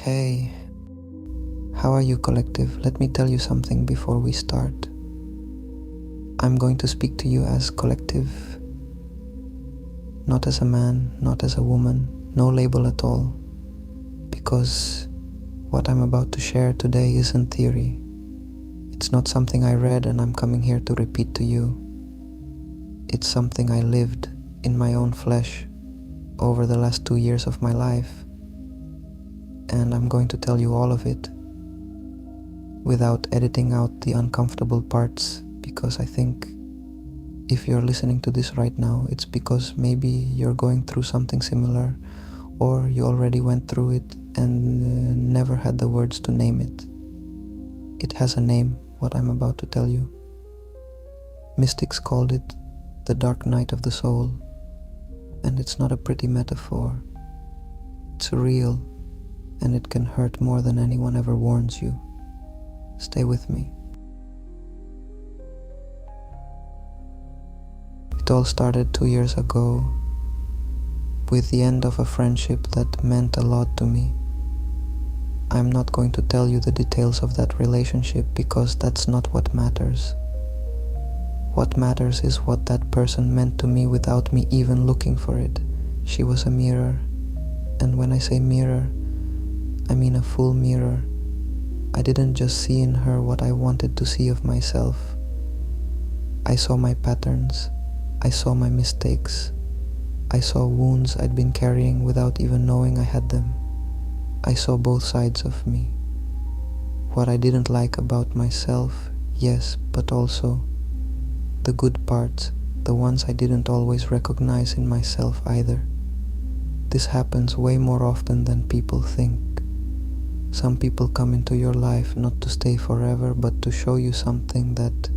Hey, how are you, collective? Let me tell you something before we start. I'm going to speak to you as collective, not as a man, not as a woman, no label at all, because what I'm about to share today isn't theory. It's not something I read and I'm coming here to repeat to you. It's something I lived in my own flesh over the last 2 years of my life, and I'm going to tell you all of it without editing out the uncomfortable parts, because I think if you're listening to this right now, it's because maybe you're going through something similar, or you already went through it and never had the words to name it. It has a name, what I'm about to tell you. Mystics called it the dark night of the soul, and it's not a pretty metaphor. It's real, and it can hurt more than anyone ever warns you. Stay with me. It all started 2 years ago with the end of a friendship that meant a lot to me. I'm not going to tell you the details of that relationship because that's not what matters. What matters is what that person meant to me without me even looking for it. She was a mirror, and when I say mirror, I mean a full mirror. I didn't just see in her what I wanted to see of myself. I saw my patterns. I saw my mistakes. I saw wounds I'd been carrying without even knowing I had them. I saw both sides of me. What I didn't like about myself, yes, but also the good parts, the ones I didn't always recognize in myself either. This happens way more often than people think. Some people come into your life not to stay forever, but to show you something that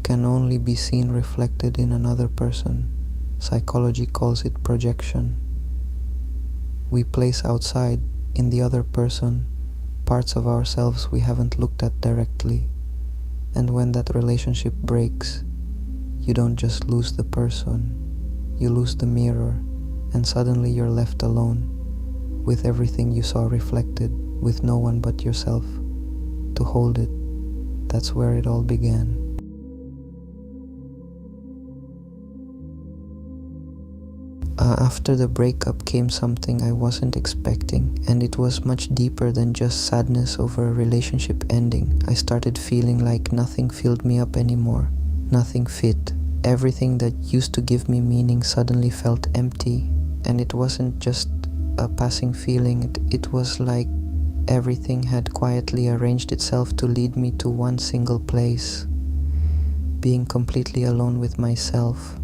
can only be seen reflected in another person. Psychology calls it projection. We place outside, in the other person, parts of ourselves we haven't looked at directly. And when that relationship breaks, you don't just lose the person, you lose the mirror, and suddenly you're left alone with everything you saw reflected, with no one but yourself to hold it. That's where it all began. After the breakup came something I wasn't expecting, and it was much deeper than just sadness over a relationship ending. I started feeling like nothing filled me up anymore. Nothing fit. Everything that used to give me meaning suddenly felt empty, and it wasn't just a passing feeling. It was like everything had quietly arranged itself to lead me to one single place, being completely alone with myself.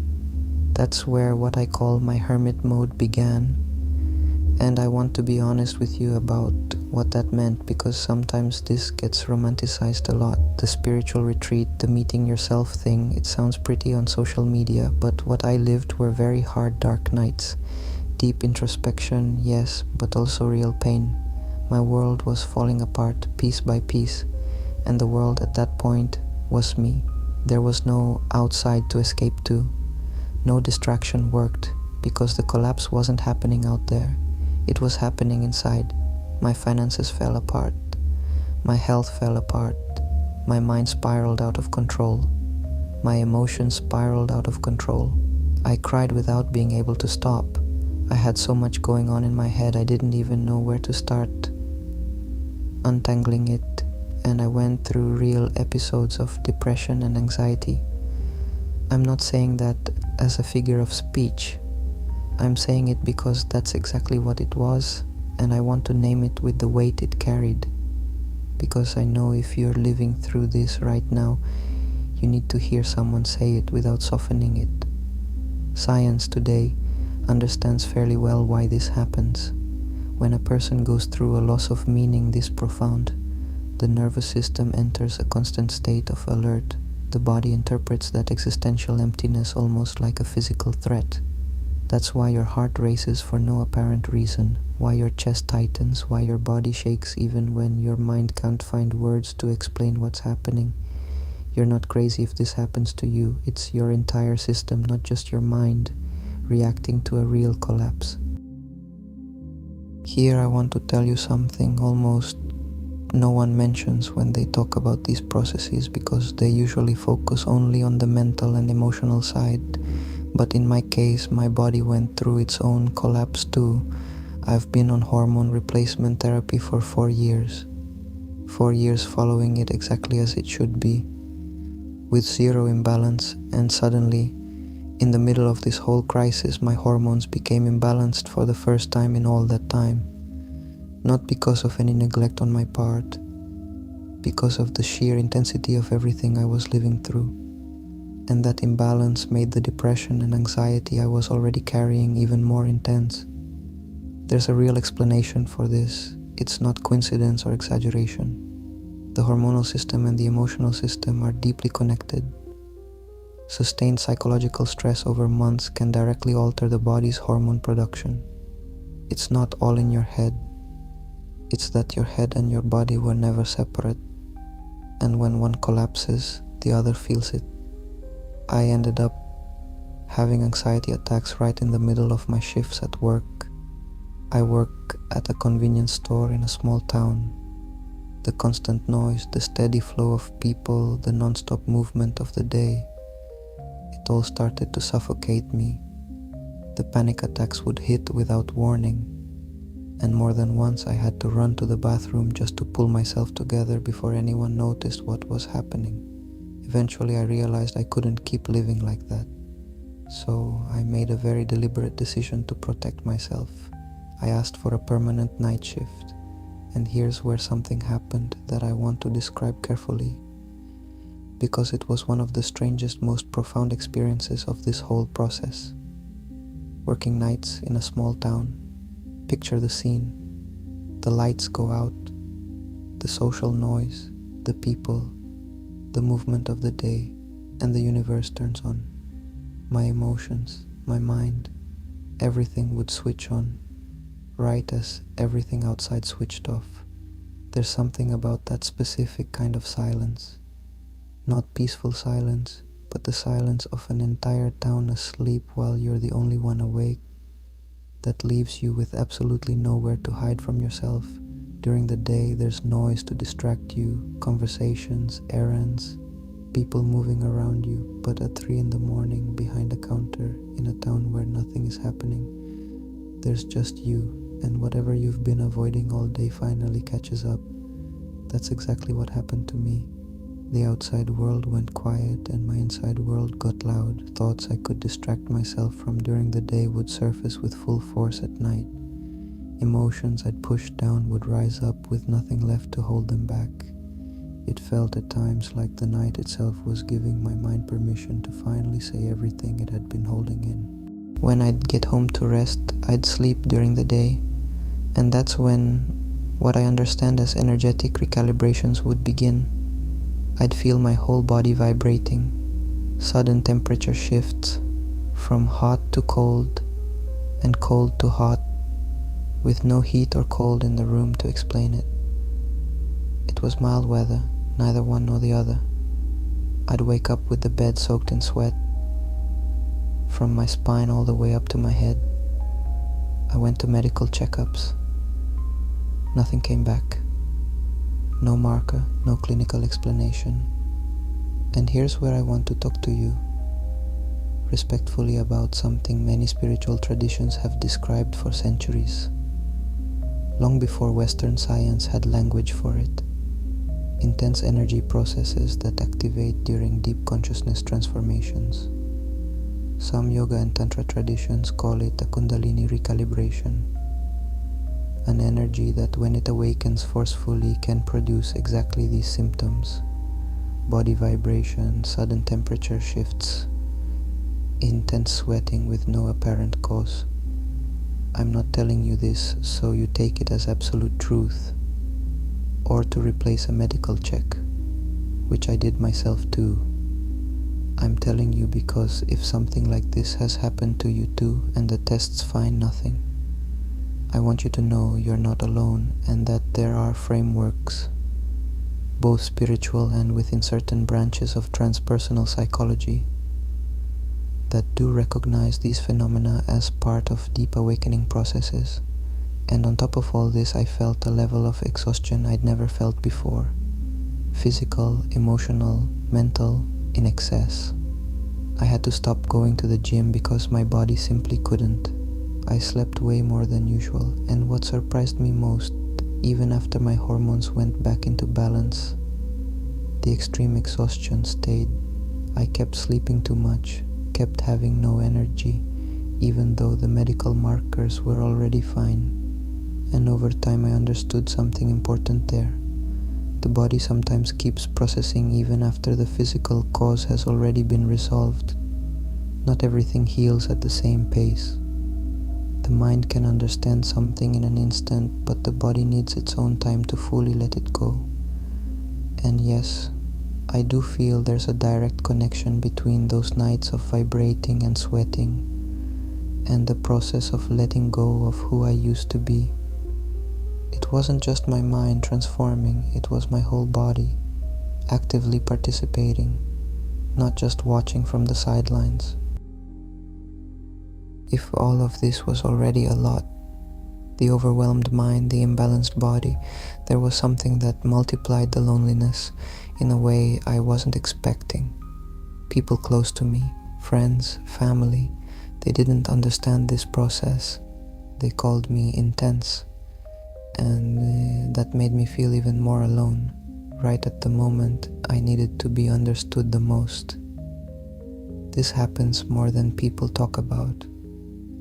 That's where what I call my hermit mode began, and I want to be honest with you about what that meant, because sometimes this gets romanticized a lot. The spiritual retreat, the meeting yourself thing, it sounds pretty on social media, but what I lived were very hard, dark nights. Deep introspection, yes, but also real pain. My world was falling apart piece by piece, and the world at that point was me. There was no outside to escape to. No distraction worked, because the collapse wasn't happening out there. It was happening inside. My finances fell apart. My health fell apart. My mind spiraled out of control. My emotions spiraled out of control. I cried without being able to stop. I had so much going on in my head I didn't even know where to start untangling it, and I went through real episodes of depression and anxiety. I'm not saying that as a figure of speech. I'm saying it because that's exactly what it was, and I want to name it with the weight it carried. Because I know if you're living through this right now, you need to hear someone say it without softening it. Science today understands fairly well why this happens. When a person goes through a loss of meaning this profound, the nervous system enters a constant state of alert. The body interprets that existential emptiness almost like a physical threat. That's why your heart races for no apparent reason, why your chest tightens, why your body shakes even when your mind can't find words to explain what's happening. You're not crazy if this happens to you. It's your entire system, not just your mind, reacting to a real collapse. Here I want to tell you something almost no one mentions when they talk about these processes, because they usually focus only on the mental and emotional side. But in my case, my body went through its own collapse too. I've been on hormone replacement therapy for 4 years. 4 years following it exactly as it should be, with zero imbalance, and suddenly, in the middle of this whole crisis, my hormones became imbalanced for the first time in all that time. Not because of any neglect on my part, because of the sheer intensity of everything I was living through. And that imbalance made the depression and anxiety I was already carrying even more intense. There's a real explanation for this. It's not coincidence or exaggeration. The hormonal system and the emotional system are deeply connected. Sustained psychological stress over months can directly alter the body's hormone production. It's not all in your head. It's that your head and your body were never separate, and when one collapses, the other feels it. I ended up having anxiety attacks right in the middle of my shifts at work. I work at a convenience store in a small town. The constant noise, the steady flow of people, the non-stop movement of the day, it all started to suffocate me. The panic attacks would hit without warning, and more than once I had to run to the bathroom just to pull myself together before anyone noticed what was happening. Eventually I realized I couldn't keep living like that. So I made a very deliberate decision to protect myself. I asked for a permanent night shift, and here's where something happened that I want to describe carefully, because it was one of the strangest, most profound experiences of this whole process. Working nights in a small town. Picture the scene. The lights go out, the social noise, the people, the movement of the day, and the universe turns on. My emotions, my mind, everything would switch on, right as everything outside switched off. There's something about that specific kind of silence. Not peaceful silence, but the silence of an entire town asleep while you're the only one awake, that leaves you with absolutely nowhere to hide from yourself. During the day, there's noise to distract you, conversations, errands, people moving around you, but at 3 in the morning, behind a counter, in a town where nothing is happening, there's just you, and whatever you've been avoiding all day finally catches up. That's exactly what happened to me. The outside world went quiet and my inside world got loud. Thoughts I could distract myself from during the day would surface with full force at night. Emotions I'd pushed down would rise up with nothing left to hold them back. It felt at times like the night itself was giving my mind permission to finally say everything it had been holding in. When I'd get home to rest, I'd sleep during the day, and that's when what I understand as energetic recalibrations would begin. I'd feel my whole body vibrating, sudden temperature shifts, from hot to cold, and cold to hot, with no heat or cold in the room to explain it. It was mild weather, neither one nor the other. I'd wake up with the bed soaked in sweat, from my spine all the way up to my head. I went to medical checkups. Nothing came back. No marker, no clinical explanation. And here's where I want to talk to you, respectfully, about something many spiritual traditions have described for centuries, long before Western science had language for it. Intense energy processes that activate during deep consciousness transformations. Some yoga and tantra traditions call it a kundalini recalibration, an energy that when it awakens forcefully can produce exactly these symptoms: body vibration, sudden temperature shifts, intense sweating with no apparent cause. I'm not telling you this so you take it as absolute truth, or to replace a medical check, which I did myself too. I'm telling you because if something like this has happened to you too and the tests find nothing, I want you to know you're not alone, and that there are frameworks, both spiritual and within certain branches of transpersonal psychology, that do recognize these phenomena as part of deep awakening processes, And on top of all this, I felt a level of exhaustion I'd never felt before. Physical, emotional, mental, in excess. I had to stop going to the gym because my body simply couldn't. I slept way more than usual, and what surprised me most, even after my hormones went back into balance, the extreme exhaustion stayed. I kept sleeping too much, kept having no energy, even though the medical markers were already fine. And over time I understood something important there. The body sometimes keeps processing even after the physical cause has already been resolved. Not everything heals at the same pace. The mind can understand something in an instant, but the body needs its own time to fully let it go. And yes, I do feel there's a direct connection between those nights of vibrating and sweating and the process of letting go of who I used to be. It wasn't just my mind transforming, it was my whole body, actively participating, not just watching from the sidelines. If all of this was already a lot, the overwhelmed mind, the imbalanced body, there was something that multiplied the loneliness in a way I wasn't expecting. People close to me, friends, family, they didn't understand this process. They called me intense, and that made me feel even more alone, right at the moment I needed to be understood the most. This happens more than people talk about.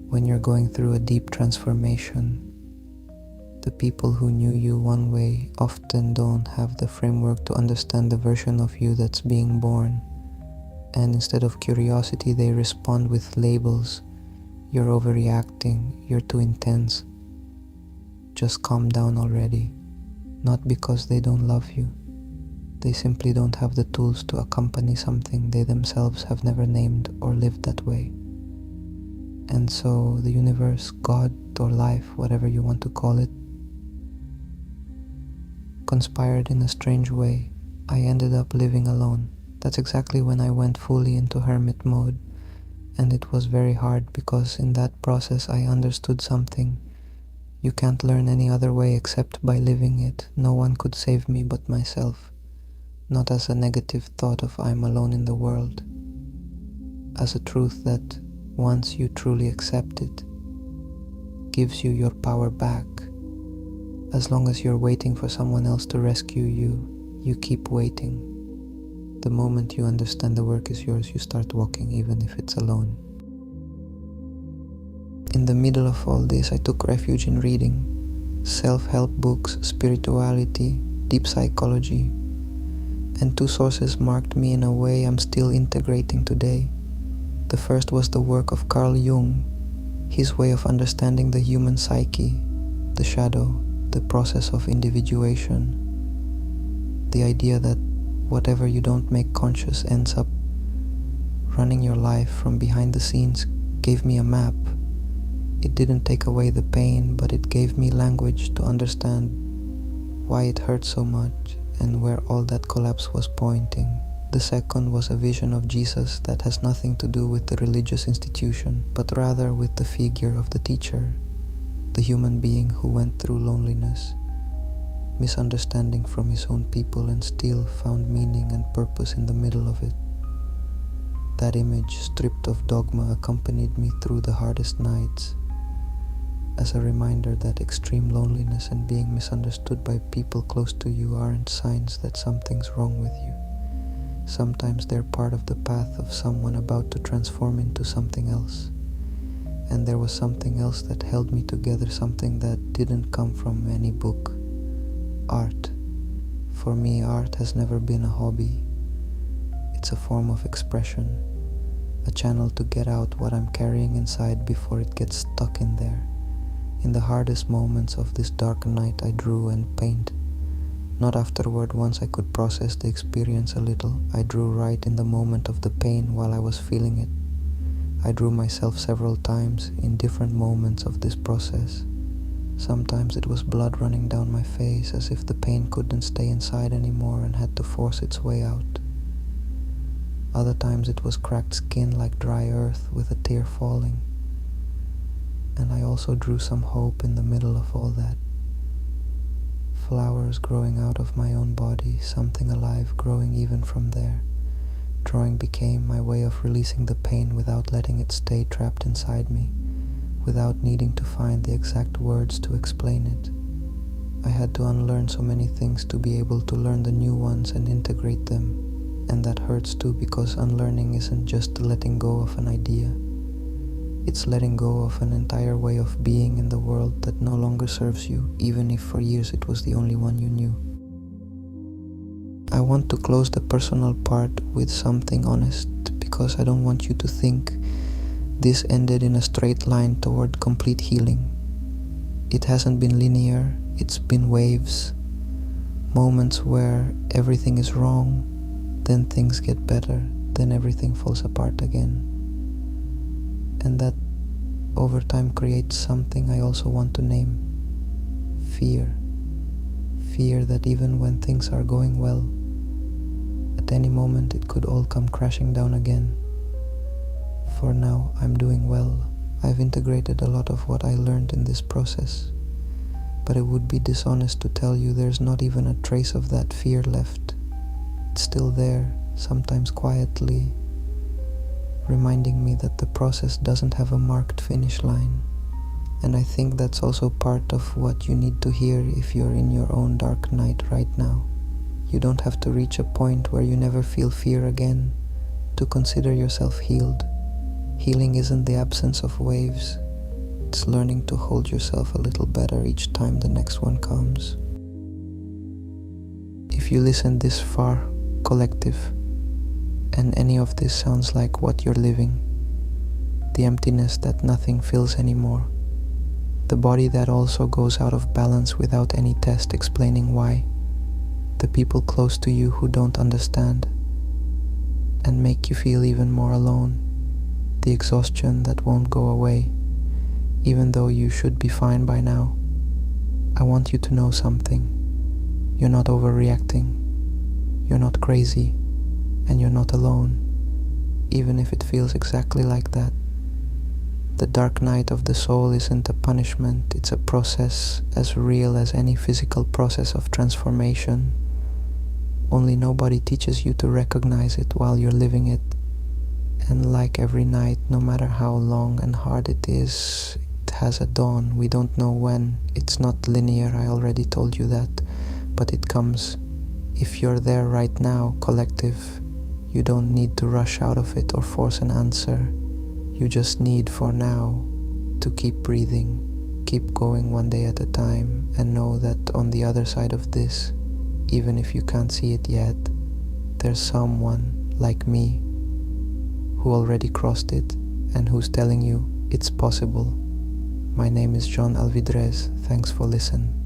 When you're going through a deep transformation, the people who knew you one way often don't have the framework to understand the version of you that's being born. And instead of curiosity, they respond with labels. You're overreacting, you're too intense. Just calm down already. Not because they don't love you. They simply don't have the tools to accompany something they themselves have never named or lived that way. And so the universe, God, or life, whatever you want to call it, conspired in a strange way. I ended up living alone. That's exactly when I went fully into hermit mode. And it was very hard because in that process I understood something. You can't learn any other way except by living it. No one could save me but myself. Not as a negative thought of I'm alone in the world. As a truth that once you truly accept it, gives you your power back. As long as you're waiting for someone else to rescue you, you keep waiting. The moment you understand the work is yours, you start walking even if it's alone. In the middle of all this, I took refuge in reading self-help books, spirituality, deep psychology, and two sources marked me in a way I'm still integrating today. The first was the work of Carl Jung, his way of understanding the human psyche, the shadow, the process of individuation, the idea that whatever you don't make conscious ends up running your life from behind the scenes gave me a map. It didn't take away the pain, but it gave me language to understand why it hurt so much and where all that collapse was pointing. The second was a vision of Jesus that has nothing to do with the religious institution, but rather with the figure of the teacher, the human being who went through loneliness, misunderstanding from his own people, and still found meaning and purpose in the middle of it. That image, stripped of dogma, accompanied me through the hardest nights, as a reminder that extreme loneliness and being misunderstood by people close to you aren't signs that something's wrong with you. Sometimes they're part of the path of someone about to transform into something else. And there was something else that held me together, something that didn't come from any book. Art. For me, art has never been a hobby. It's a form of expression, a channel to get out what I'm carrying inside before it gets stuck in there. In the hardest moments of this dark night, I drew and painted. Not afterward, once I could process the experience a little. I drew right in the moment of the pain while I was feeling it. I drew myself several times in different moments of this process. Sometimes it was blood running down my face as if the pain couldn't stay inside anymore and had to force its way out. Other times it was cracked skin like dry earth with a tear falling. and I also drew some hope in the middle of all that. Flowers growing out of my own body, something alive growing even from there. Drawing became my way of releasing the pain without letting it stay trapped inside me, without needing to find the exact words to explain it. I had to unlearn so many things to be able to learn the new ones and integrate them, and that hurts too, because unlearning isn't just letting go of an idea. It's letting go of an entire way of being in the world that no longer serves you, even if for years it was the only one you knew. I want to close the personal part with something honest, because I don't want you to think this ended in a straight line toward complete healing. It hasn't been linear, it's been waves, moments where everything is wrong, then things get better, then everything falls apart again. And that over time creates something I also want to name: fear. Fear that even when things are going well, at any moment it could all come crashing down again. For now, I'm doing well. I've integrated a lot of what I learned in this process, but it would be dishonest to tell you there's not even a trace of that fear left. It's still there, sometimes quietly, reminding me that the process doesn't have a marked finish line. And I think that's also part of what you need to hear if you're in your own dark night right now. You don't have to reach a point where you never feel fear again to consider yourself healed. Healing isn't the absence of waves. It's learning to hold yourself a little better each time the next one comes. If you listen this far, collective, and any of this sounds like what you're living, the emptiness that nothing fills anymore, the body that also goes out of balance without any test explaining why, the people close to you who don't understand and make you feel even more alone, the exhaustion that won't go away, even though you should be fine by now. I want you to know something. You're not overreacting. You're not crazy. And you're not alone, even if it feels exactly like that. The dark night of the soul isn't a punishment, it's a process as real as any physical process of transformation. Only nobody teaches you to recognize it while you're living it. And like every night, no matter how long and hard it is, it has a dawn. We don't know when. It's not linear, I already told you that, but it comes. If you're there right now, collective, you don't need to rush out of it or force an answer. You just need, for now, to keep breathing, keep going one day at a time, and know that on the other side of this, even if you can't see it yet, there's someone like me who already crossed it and who's telling you it's possible. My name is John Alvidrez. Thanks for listening.